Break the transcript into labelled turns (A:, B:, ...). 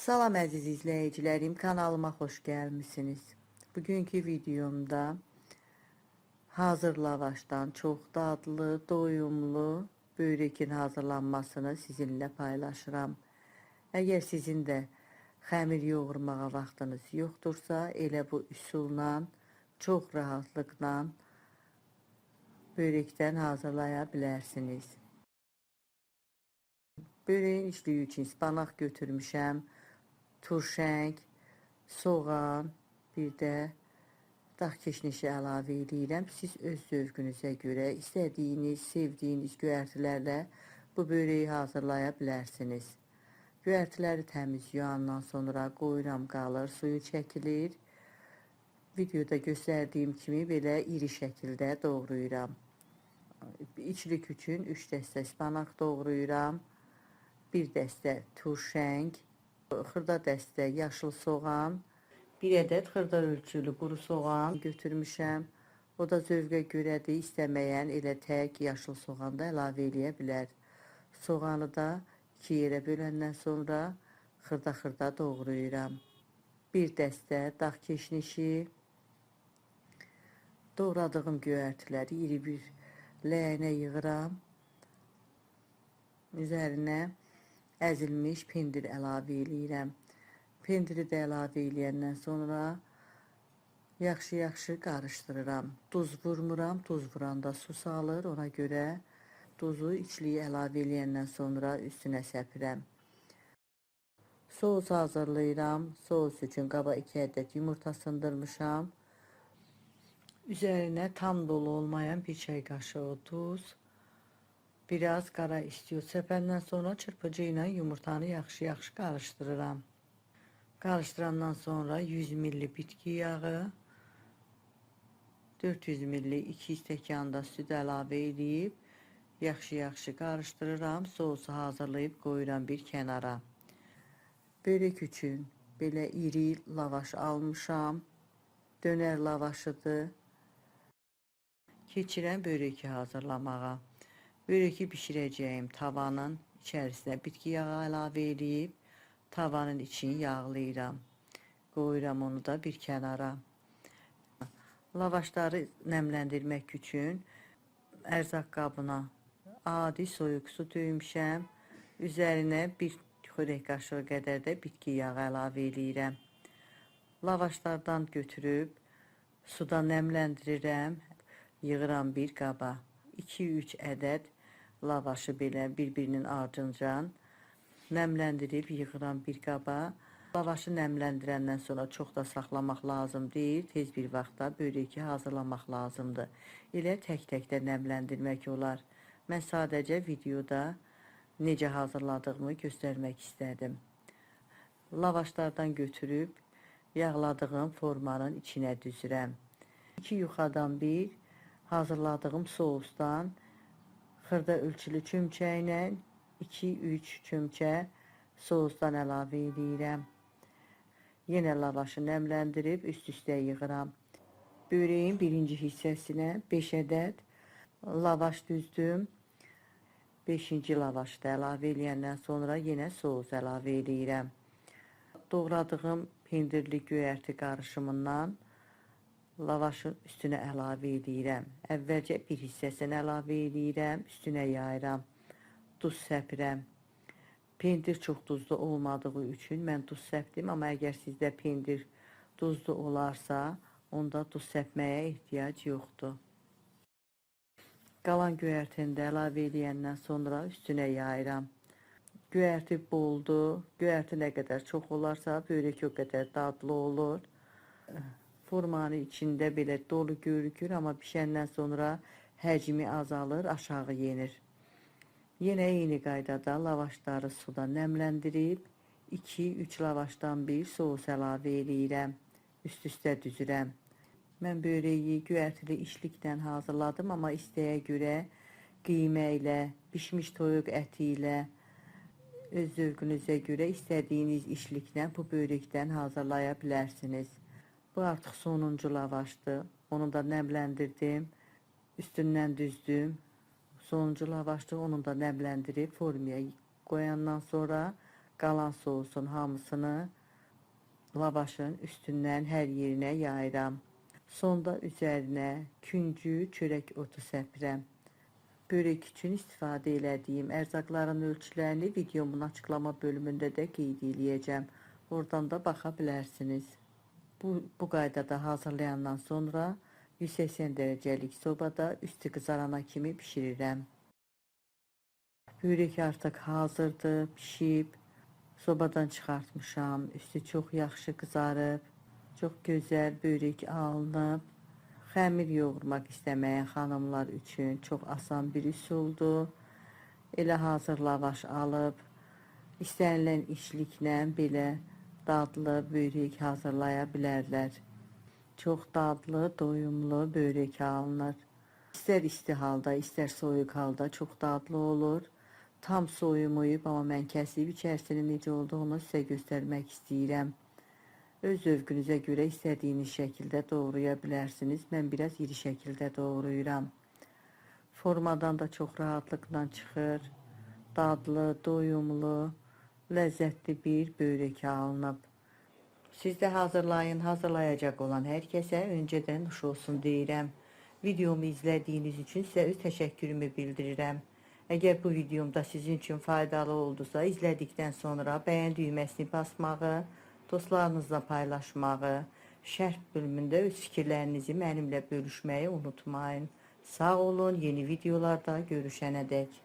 A: Salam əziz izləyicilərim, kanalıma xoş gəlmisiniz. Bugünkü videomda hazır lavaşdan çox dadlı, doyumlu börekin hazırlanmasını sizinlə paylaşıram. Əgər sizin də xəmir yoğurmağa vaxtınız yoxdursa, elə bu üsulla çox rahatlıqla börekdən hazırlaya bilərsiniz. Böreğin içliyi üçün spanaq götürmüşəm, turşəng, soğan, bir də dağ keşnişi əlavə edirəm. Siz öz zövqünüzə görə istədiyiniz, sevdiyiniz göyərtilərlə bu böreği hazırlaya bilərsiniz. Göyərtiləri təmiz yuyandan sonra qoyuram, qalır, suyu çəkilir. Videoda göstərdiyim kimi belə iri şəkildə doğrayıram. İçlik üçün 3 dəstə spanaq doğrayıram. 1 dəstə turşəng, xırda dəstə yaşıl soğan, 1 ədəd xırda ölçülü quru soğan götürmüşəm. O da zövqə görədir, istəməyən elə tək yaşıl soğan da əlavə eləyə bilər. Soğanı da 2 yerə böləndən sonra xırda-xırda doğrayıram. 1 dəstə dağ keşnişi, doğradığım göyərtiləri iri bir ləyənə yığıram. Üzərinə əzilmiş pendir əlavə eləyirəm. Pendiri də əlavə eləyəndən sonra yaxşı-yaxşı qarışdırıram. Duz vurmuram, duz vuranda su salır, ona görə duzu içliyi əlavə eləyəndən sonra üstünə səpirəm. Sos hazırlayıram. Sos üçün qaba 2 ədəd yumurta sındırmışam. Üzərinə tam dolu olmayan 1 çay qaşığı tuz, biraz qara istiot səpəndən sonra çırpıcı ilə yumurtanı yaxşı-yaxşı qarışdırıram. Qarışdırandan sonra 100 ml bitki yağı, 400 ml 2 stəkanda süd əlavə edib yaxşı-yaxşı qarışdırıram. Sosu hazırlayıb qoyuram bir kənara. Börek üçün belə iri lavaş almışam. Dönər lavaşıdır. Keçirəm böreki hazırlamağa. Böreki bişirəcəyim tavanın içərisinə bitki yağı əlavə edib tavanın içini yağlayıram. Qoyuram onu da bir kənara. Lavaşları nəmləndirmək üçün ərzaq qabına adi soyuq su döymüşəm. Üzərinə 1 xörək qaşığı qədər də bitki yağı əlavə edirəm. Lavaşlardan götürüb suda nəmləndirirəm. Yığıram bir qaba. 2-3 ədəd lavaşı belə bir-birinin ardınca nəmləndirib yığıram bir qaba. Lavaşı nəmləndirəndən sonra çox da saxlamaq lazım deyil. Tez bir vaxtda böreki hazırlamaq lazımdır. Elə tək-tək də nəmləndirmək olar. Mən sadəcə videoda necə hazırladığımı göstərmək istədim. Lavaşlardan götürüb yağladığım formanın içinə düzürəm. 2 yuxadan bir hazırladığım sousdan xırda ölçülü çömçəklə 2-3 çömçə sousdan əlavə edirəm. Yenə lavaşı nəmləndirib üst-üstə yığıram. Böreğin birinci hissəsinə 5 ədəd lavaş düzdüm. 5-ci lavaşı da əlavə eləyəndən sonra yenə sous əlavə edirəm. Doğradığım pendirli göyərti qarışımından lavaşın üstünə əlavə edirəm. Əvvəlcə bir hissəsini əlavə edirəm, üstünə yayıram. Duz səpirəm. Pendir çox duzlu olmadığı üçün mən duz səpdim, amma əgər sizdə pendir duzlu olarsa, onda duz səpməyə ehtiyac yoxdur. Qalan göyərtini də əlavə edəndən sonra üstünə yayıram. Göyərti boldur. Göyərti nə qədər çox olarsa, börek o qədər dadlı olur. Formanın içində belə dolu görükür, amma bişəndən sonra həcmi azalır, aşağı yenir. Yenə eyni qaydada lavaşları suda nəmləndirib 2-3 lavaşdan bir sos əlavə edirəm. Üst-üstə düzürəm. Mən böreyi göyərtili içliklə hazırladım, amma istəyə görə qiymə ilə, bişmiş toyuq əti ilə, öz zövqünüzə görə istədiyiniz içliklə bu börekdən hazırlaya bilərsiniz. Bu artıq sonuncu lavaşdır. Onu da nəmləndirdim. Üstündən düzdüm. Sonuncu lavaşdır. Onu da nəmləndirib formaya qoyandan sonra qalan sousun hamısını lavaşın üstündən hər yerinə yayıram. Sonda üzərinə küncü çörək otu səpirəm. Börek üçün istifadə elədiyim ərzaqların ölçülərini videomun açıqlama bölümündə də qeyd eləyəcəm. Oradan da baxa bilərsiniz. Bu qaydada hazırlayandan sonra 180 dərəcəlik sobada üstü qızarana kimi bişirirəm. Börek artıq hazırdır, pişib. Sobadan çıxartmışam. Üstü çox yaxşı qızarıb. Çox gözəl börek alınıb. Xəmir yoğurmaq istəməyən xanımlar üçün çox asan bir üsuldur. Elə hazır lavaş alıb, istənilən işliklə belə dadlı börek hazırlaya bilərlər. Çox dadlı, doyumlu börek alınır. İstər isti halda, istər soyuq halda çox dadlı olur. Tam soyumayıb, amma mən kəsib içərisinin necə olduğunu sizə göstərmək istəyirəm. Öz zövqünüzə görə istədiyiniz şəkildə doğraya bilərsiniz. Mən biraz iri şəkildə doğrayıram. Formadan da çox rahatlıqla çıxır. Dadlı, doyumlu, ləzzətli bir börek alınıb. Siz də hazırlayın, hazırlayacaq olan hər kəsə öncədən nuş olsun deyirəm. Videomu izlədiyiniz üçün sizə öz təşəkkürümü bildirirəm. Əgər bu videomda sizin üçün faydalı oldusa, izlədikdən sonra bəyən düyməsini basmağı, dostlarınızla paylaşmağı, şərh bölümündə öz fikirlərinizi mənimlə bölüşməyi unutmayın. Sağ olun, yeni videolarda görüşənədək.